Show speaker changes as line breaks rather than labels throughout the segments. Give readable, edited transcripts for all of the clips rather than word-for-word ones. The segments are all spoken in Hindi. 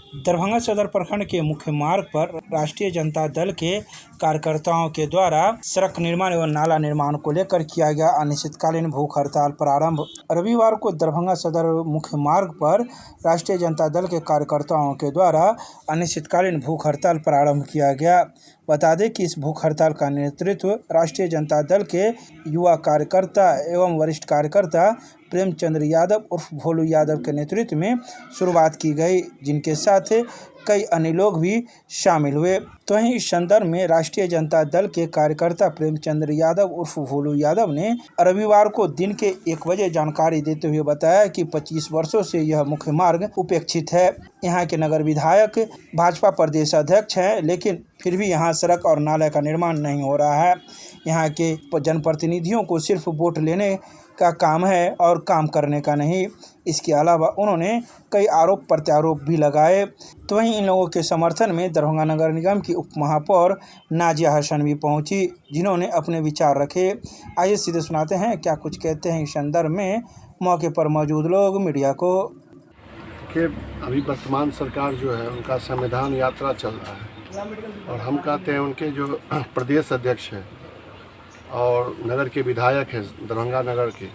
दरभंगा सदर प्रखंड के मुख्य मार्ग पर राष्ट्रीय जनता दल के कार्यकर्ताओं के द्वारा सड़क निर्माण एवं नाला निर्माण को लेकर किया गया अनिश्चितकालीन भूख हड़ताल प्रारंभ। रविवार को दरभंगा सदर मुख्य मार्ग पर राष्ट्रीय जनता दल के कार्यकर्ताओं के द्वारा अनिश्चितकालीन भूख हड़ताल प्रारंभ किया गया। बता दें कि इस भूख हड़ताल का नेतृत्व राष्ट्रीय जनता दल के युवा कार्यकर्ता एवं वरिष्ठ कार्यकर्ता प्रेमचंद्र यादव उर्फ भोलू यादव के नेतृत्व में शुरुआत की गई, जिनके साथ कई अन्य लोग भी शामिल हुए। तो वहीं इस संदर्भ में राष्ट्रीय जनता दल के कार्यकर्ता प्रेमचंद्र यादव उर्फ भोलू यादव ने रविवार को दिन के 1 बजे जानकारी देते हुए बताया कि 25 वर्षों से यह मुख्य मार्ग उपेक्षित है। यहाँ के नगर विधायक भाजपा प्रदेश अध्यक्ष हैं, लेकिन फिर भी यहाँ सड़क और नाले का निर्माण नहीं हो रहा है। यहाँ के जनप्रतिनिधियों को सिर्फ वोट लेने का काम है और काम करने का नहीं। इसके अलावा उन्होंने कई आरोप प्रत्यारोप भी लगाए। तो वहीं इन लोगों के समर्थन में दरभंगा नगर निगम की उप महापौर नाजिया हसन भी पहुंची, जिन्होंने अपने विचार रखे। आइए सीधे सुनाते हैं क्या कुछ कहते हैं इस संदर्भ में मौके पर मौजूद लोग मीडिया को।
कि अभी वर्तमान सरकार जो है उनका संविधान यात्रा चल रहा है और हम कहते हैं उनके जो प्रदेश अध्यक्ष हैं और नगर के विधायक हैं दरभंगा नगर के,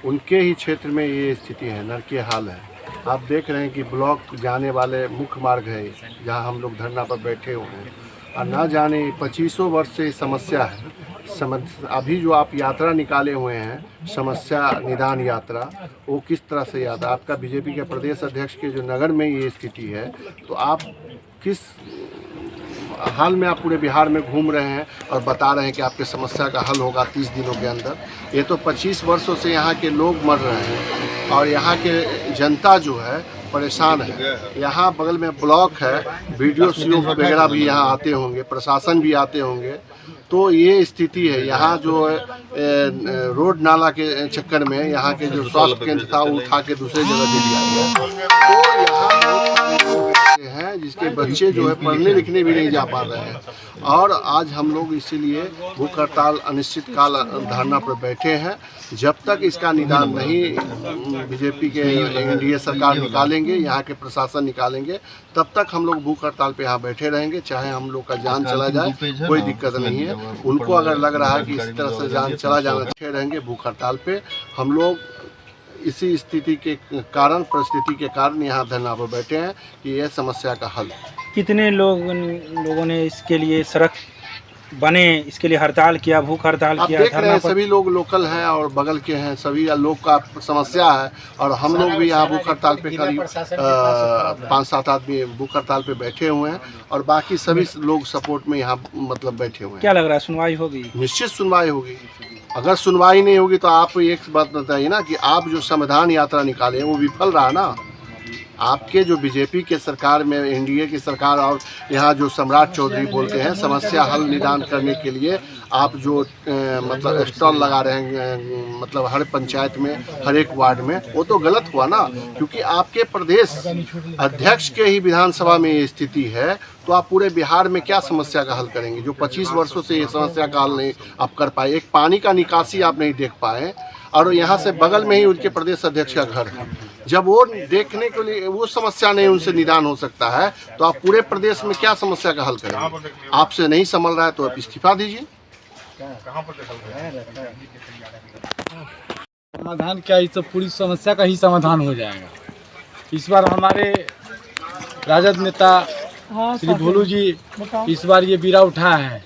उनके ही क्षेत्र में ये स्थिति है, नरकीय हाल है। आप देख रहे हैं कि ब्लॉक जाने वाले मुख्य मार्ग है जहां हम लोग धरना पर बैठे हुए हैं और ना जाने 25 वर्ष से समस्या है। अभी जो आप यात्रा निकाले हुए हैं समस्या निदान यात्रा, वो किस तरह से यात्रा आपका बीजेपी के प्रदेश अध्यक्ष के जो नगर में ये स्थिति है, तो आप किस हाल में आप पूरे बिहार में घूम रहे हैं और बता रहे हैं कि आपके समस्या का हल होगा 30 दिनों के अंदर। ये तो 25 वर्षों से यहाँ के लोग मर रहे हैं और यहाँ के जनता जो है परेशान है। यहाँ बगल में ब्लॉक है, वीडियो सीओ वगैरह भी यहाँ आते होंगे, प्रशासन भी आते होंगे। तो ये स्थिति है। यहाँ जो रोड नाला के चक्कर में यहाँ के जो स्वास्थ्य केंद्र था वो उठा के दूसरे जगह दे दिया गया। तो यहाँ हैं जिसके बच्चे जो है पढ़ने लिखने भी नहीं जा पा रहे हैं और आज हम लोग इसीलिए भूख हड़ताल अनिश्चितकाल धरना पर बैठे हैं। जब तक इसका निदान नहीं बीजेपी के एनडीए सरकार निकालेंगे, यहाँ के प्रशासन निकालेंगे, तब तक हम लोग भूख हड़ताल पे यहाँ बैठे रहेंगे। चाहे हम लोग का जान चला जाए कोई दिक्कत नहीं है। उनको अगर लग रहा है कि इस तरह से जान चला जाना चाहिए, रहेंगे भूख हड़ताल पे। हम लोग इसी स्थिति के कारण, परिस्थिति के कारण यहाँ धरना पर बैठे हैं कि यह समस्या का हल।
कितने लोगों ने इसके लिए सड़क बने, इसके लिए हड़ताल किया, भूख हड़ताल किया?
देख रहे हैं सभी लोग लोकल हैं और बगल के हैं, सभी लोग का समस्या है और हम लोग भी यहाँ भूख हड़ताल पे करीब 5-7 आदमी भूख हड़ताल पे बैठे हुए हैं और बाकी सभी लोग सपोर्ट में यहाँ मतलब बैठे हुए हैं।
क्या लग रहा है, सुनवाई होगी?
निश्चित सुनवाई होगी। अगर सुनवाई नहीं होगी तो आप एक बात बताइए ना कि आप जो संविधान यात्रा निकाले वो विफल रहा ना। आपके जो बीजेपी के सरकार में एनडीए की सरकार और यहाँ जो सम्राट चौधरी बोलते हैं समस्या हल निदान करने के लिए आप जो मतलब स्टॉल लगा रहे हैं मतलब हर पंचायत में, हर एक वार्ड में, वो तो गलत हुआ ना। क्योंकि आपके प्रदेश अध्यक्ष के ही विधानसभा में ये स्थिति है तो आप पूरे बिहार में क्या समस्या का हल करेंगे? जो 25 वर्षों से ये समस्या का हल नहीं आप कर पाए, एक पानी का निकासी आप नहीं देख पाए और यहाँ से बगल में ही उनके प्रदेश अध्यक्ष का घर है। जब वो देखने के लिए वो समस्या नहीं उनसे निदान हो सकता है तो आप पूरे प्रदेश में क्या समस्या का हल करेंगे? आपसे नहीं संभल रहा है तो आप इस्तीफा दीजिए।
समाधान क्या, इस पूरी समस्या का ही समाधान हो जाएगा। इस बार हमारे राजद नेता श्री भोलू जी इस बार ये बीड़ा उठाए हैं,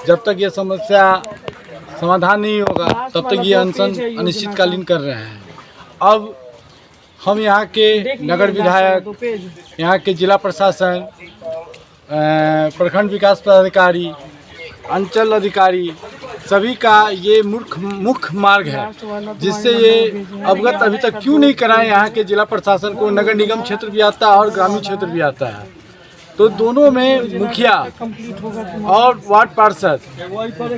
जब तक ये समस्या समाधान नहीं होगा तब तक ये अनशन अनिश्चितकालीन कर रहे हैं। अब हम यहाँ के नगर विधायक, यहाँ के जिला प्रशासन, प्रखंड विकास पदाधिकारी, अंचल अधिकारी, सभी का ये मुख्य मार्ग है जिससे ये अवगत अभी तक क्यों नहीं कराएं। यहाँ के जिला प्रशासन को नगर निगम क्षेत्र भी आता है और ग्रामीण क्षेत्र भी आता है, तो दोनों में मुखिया और वार्ड पार्षद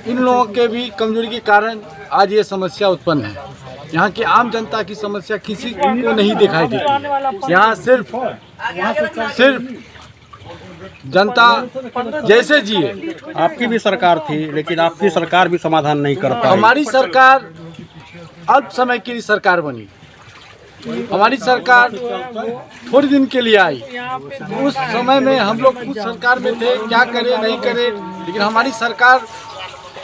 इन लोगों के भी कमजोरी के कारण आज ये समस्या उत्पन्न है। यहाँ की आम जनता की समस्या किसी को नहीं दिखाई देती। यहाँ सिर्फ जनता जैसे जिए।
आपकी भी सरकार थी लेकिन आपकी सरकार भी समाधान नहीं कर पाई।
हमारी सरकार अल्प समय की सरकार बनी, हमारी सरकार थोड़े दिन के लिए आई, उस समय में हम लोग खुद सरकार में थे, क्या करे नहीं करे, लेकिन हमारी सरकार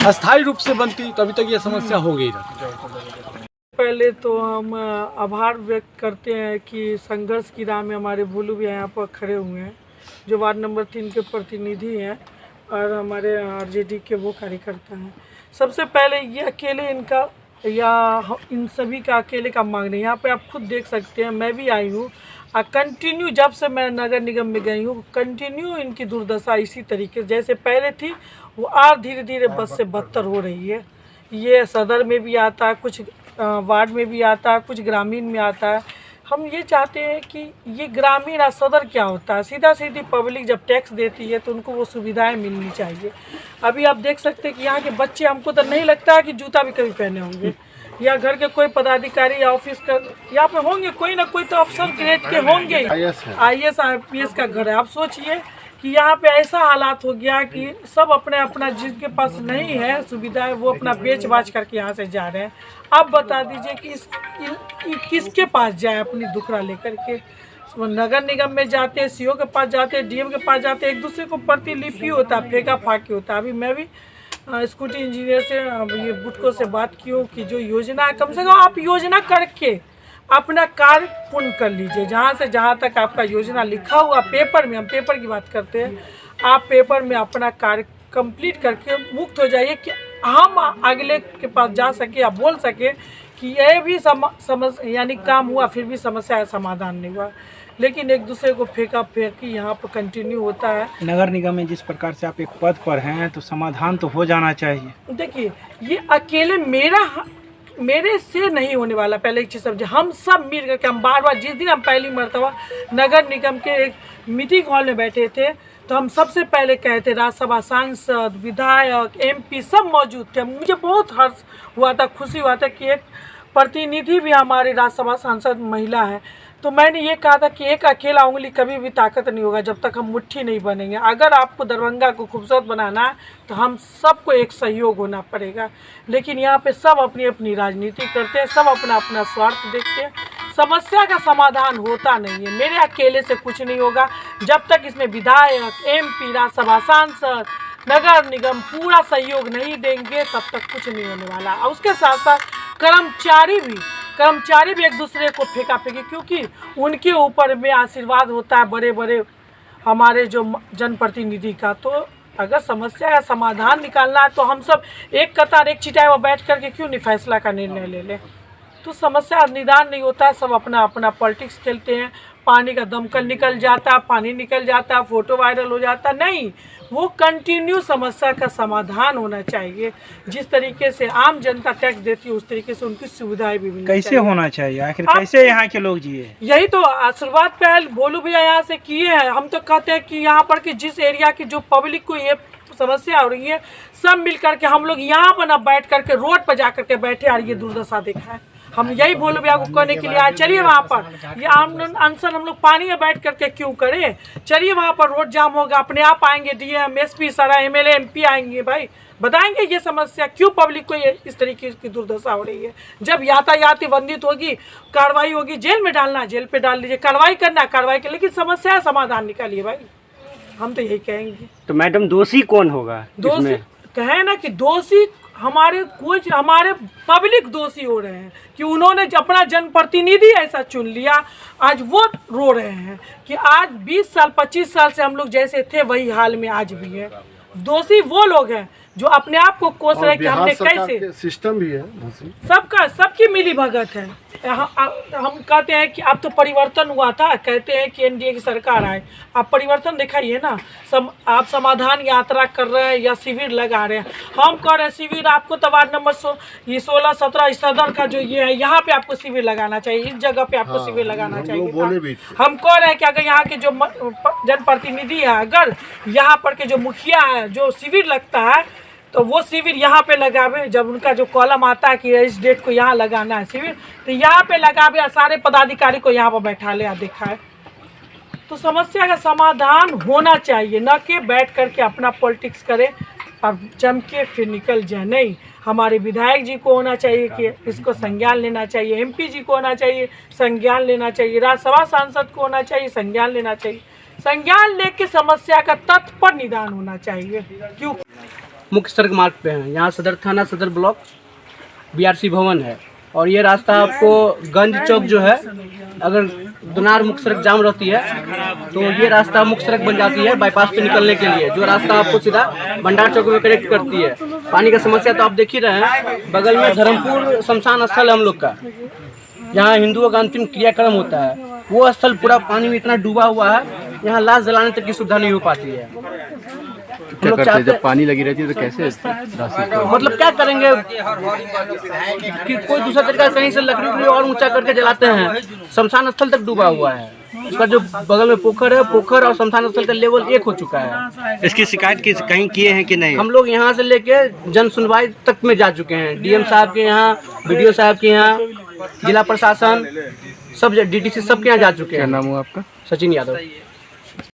अस्थायी रूप से बनती तो अभी तक ये समस्या हो गई रहती।
पहले तो हम आभार व्यक्त करते हैं कि संघर्ष की राह में हमारे भोलू भी यहाँ पर खड़े हुए हैं, जो वार्ड नंबर 3 के प्रतिनिधि हैं और हमारे आरजेडी के वो कार्यकर्ता हैं। सबसे पहले ये अकेले इनका या इन सभी का अकेले का मांग नहीं, यहाँ पे आप खुद देख सकते हैं, मैं भी आई हूँ कंटिन्यू, जब से मैं नगर निगम में गई हूँ कंटिन्यू इनकी दुर्दशा इसी तरीके से जैसे पहले थी वो और धीरे धीरे बद से बदतर हो रही है। ये सदर में भी आता है, कुछ वार्ड में भी आता है, कुछ ग्रामीण में आता है। हम ये चाहते हैं कि ये ग्रामीण और सदर क्या होता है, सीधा सीधी पब्लिक जब टैक्स देती है तो उनको वो सुविधाएं मिलनी चाहिए। अभी आप देख सकते हैं कि यहाँ के बच्चे, हमको तो नहीं लगता है कि जूता भी कभी पहने होंगे, या घर के कोई पदाधिकारी या ऑफिस का यहाँ पे होंगे, कोई ना कोई तो अफसर ग्रेड के होंगे, IAS IPS का घर है। आप सोचिए कि यहाँ पे ऐसा हालात हो गया कि सब अपने अपना, जिनके पास नहीं है सुविधाएं वो अपना बेच बाच करके यहाँ से जा रहे हैं। अब बता दीजिए कि किसके पास जाए अपनी दुखड़ा लेकर के। नगर निगम में जाते हैं, CO के पास जाते हैं, DM के पास जाते हैं, एक दूसरे को प्रतिलिपि होता है, फेंका फाकी होता है। अभी मैं भी स्कूटी इंजीनियर से ये बुटको से बात की हूँ कि जो योजना है कम से कम आप योजना करके अपना कार्य पूर्ण कर लीजिए। जहाँ से जहाँ तक आपका योजना लिखा हुआ पेपर में, हम पेपर की बात करते हैं, आप पेपर में अपना कार्य कंप्लीट करके मुक्त हो जाइए कि हम अगले के पास जा सके या बोल सके कि यह भी यानी काम हुआ फिर भी समस्या का समाधान नहीं हुआ। लेकिन एक दूसरे को फेंका फेंकी यहाँ पर कंटिन्यू होता है।
नगर निगम में जिस प्रकार से आप एक पद पर हैं तो समाधान तो हो जाना चाहिए।
देखिए ये अकेले मेरे से नहीं होने वाला। पहले एक चीज़ समझे, हम सब मिल करके, हम बार बार, जिस दिन हम पहली मरतबा नगर निगम के एक मीटिंग हॉल में बैठे थे तो हम सबसे पहले कहे थे, राज्यसभा सांसद, विधायक, MP सब मौजूद थे। मुझे बहुत हर्ष हुआ था, खुशी हुआ था कि एक प्रतिनिधि भी हमारे राज्यसभा सांसद महिला है। तो मैंने ये कहा था कि एक अकेला उंगली कभी भी ताकत नहीं होगा जब तक हम मुट्ठी नहीं बनेंगे। अगर आपको दरभंगा को खूबसूरत बनाना है तो हम सबको एक सहयोग होना पड़ेगा। लेकिन यहाँ पे सब अपनी अपनी राजनीति करते हैं, सब अपना अपना स्वार्थ देखते हैं, समस्या का समाधान होता नहीं है। मेरे अकेले से कुछ नहीं होगा जब तक इसमें विधायक, MP, राज्यसभा सांसद, नगर निगम पूरा सहयोग नहीं देंगे तब तक कुछ नहीं होने वाला। और उसके साथ साथ कर्मचारी भी एक दूसरे को फेंका फेंकी, क्योंकि उनके ऊपर में आशीर्वाद होता है बड़े बड़े हमारे जो जनप्रतिनिधि का। तो अगर समस्या का समाधान निकालना है तो हम सब एक कतार एक चिटाई में बैठ करके क्यों नहीं फैसला का निर्णय ले लें। तो समस्या निदान नहीं होता है, सब अपना अपना पॉलिटिक्स खेलते हैं। पानी का दमकल निकल जाता है, पानी निकल जाता है, फोटो वायरल हो जाता, नहीं, वो कंटिन्यू समस्या का समाधान होना चाहिए। जिस तरीके से आम जनता टैक्स देती है उस तरीके से उनकी सुविधाएं भी मिलनी
कैसे होना चाहिए, आखिर कैसे यहाँ के लोग जिए।
यही तो शुरुआत पहल भोलू भैया यहाँ से किए हैं। हम तो कहते हैं कि यहाँ पर कि जिस एरिया की जो पब्लिक को ये समस्या हो रही है, सब मिल करके हम लोग यहाँ पर न बैठ करके रोड पर जा करके बैठे और ये दुर्दशा देखा है। हम यही भोलू भैया को कहने के लिए आए, चलिए वहाँ पर ये अनशन हम लोग पानी में बैठ करके क्यों करें, चलिए वहाँ पर रोड जाम होगा, अपने आप आएंगे DM, SP, सारा MLA, MP आएंगे, भाई बताएंगे ये समस्या क्यों पब्लिक को ये इस तरीके की दुर्दशा हो रही है। जब यातायात बंदित होगी, कार्रवाई होगी, जेल में डालना जेल पे डाल दीजिए, कार्रवाई करना कार्रवाई कर, लेकिन समस्या समाधान निकालिए भाई, हम तो यही कहेंगे।
तो मैडम दोषी कौन होगा?
दोषी कहे ना कि दोषी हमारे पब्लिक दोषी हो रहे हैं कि उन्होंने अपना जनप्रतिनिधि ऐसा चुन लिया। आज वो रो रहे हैं कि आज 20 साल 25 साल से हम लोग जैसे थे वही हाल में आज भी है। दोषी वो लोग हैं जो अपने आप को कोस रहे कि हमने कैसे,
सिस्टम भी है
सबकी मिली भगत है। हम कहते हैं कि अब तो परिवर्तन हुआ था, कहते हैं कि NDA की सरकार आए, आप परिवर्तन दिखाइए ना। आप समाधान यात्रा कर रहे हैं या शिविर लगा रहे हैं, हम कह रहे हैं शिविर आपको तो वार्ड नंबर 16, 17 सदर का जो ये है यहाँ पे आपको शिविर लगाना चाहिए, इस जगह पे आपको शिविर लगाना चाहिए। हम कह रहे हैं कि अगर यहाँ के जो जनप्रतिनिधि है, अगर यहाँ पर के जो मुखिया है, जो शिविर लगता है तो वो शिविर यहाँ पे लगावे। जब उनका जो कॉलम आता है कि इस डेट को यहाँ लगाना है शिविर, तो यहाँ पे लगावे, सारे पदाधिकारी को यहाँ पर बैठा ले दिखाए। तो समस्या का समाधान होना चाहिए, न कि बैठ करके अपना पॉलिटिक्स करे और जम के फिर निकल जाए। नहीं, हमारे विधायक जी को होना चाहिए कि इसको संज्ञान लेना चाहिए, एमपी जी को होना चाहिए, संज्ञान लेना चाहिए, राज्यसभा सांसद को होना चाहिए, संज्ञान लेना चाहिए। संज्ञान लेके समस्या का तथ्य पर निदान होना चाहिए। क्यों
मुख्य सड़क मार्ग पे हैं, यहाँ सदर थाना, सदर ब्लॉक, बीआरसी भवन है और ये रास्ता आपको गंज चौक जो है, अगर दुनार मुख्य सड़क जाम रहती है तो ये रास्ता मुख्य सड़क बन जाती है बाईपास पे निकलने के लिए, जो रास्ता आपको सीधा भंडार चौक में कनेक्ट करती है। पानी का समस्या तो आप देख ही रहे हैं। बगल में धर्मपुर शमशान स्थल है हम लोग का, यहाँ हिंदुओं का अंतिम क्रियाक्रम होता है। वो स्थल पूरा पानी में इतना डूबा हुआ है, यहाँ लाश जलाने तक की सुविधा नहीं हो पाती है।
क्या करते हैं जब पानी लगी रहती है तो कैसे
मतलब क्या करेंगे कि कोई दूसरा तरीका कहीं से लकड़ी और ऊंचा करके जलाते हैं। शमशान स्थल तक डूबा हुआ है, उसका जो बगल में पोखर है, पोखर और शमशान स्थल का लेवल एक हो चुका है।
इसकी शिकायत कहीं किए हैं कि नहीं?
हम लोग यहाँ से लेके जन सुनवाई तक में जा चुके हैं, डीएम साहब के यहाँ, बीडीओ साहब के यहाँ, जिला प्रशासन, सब डीटीसी सबके यहाँ जा चुके हैं।
क्या नाम हुआ आपका?
सचिन यादव।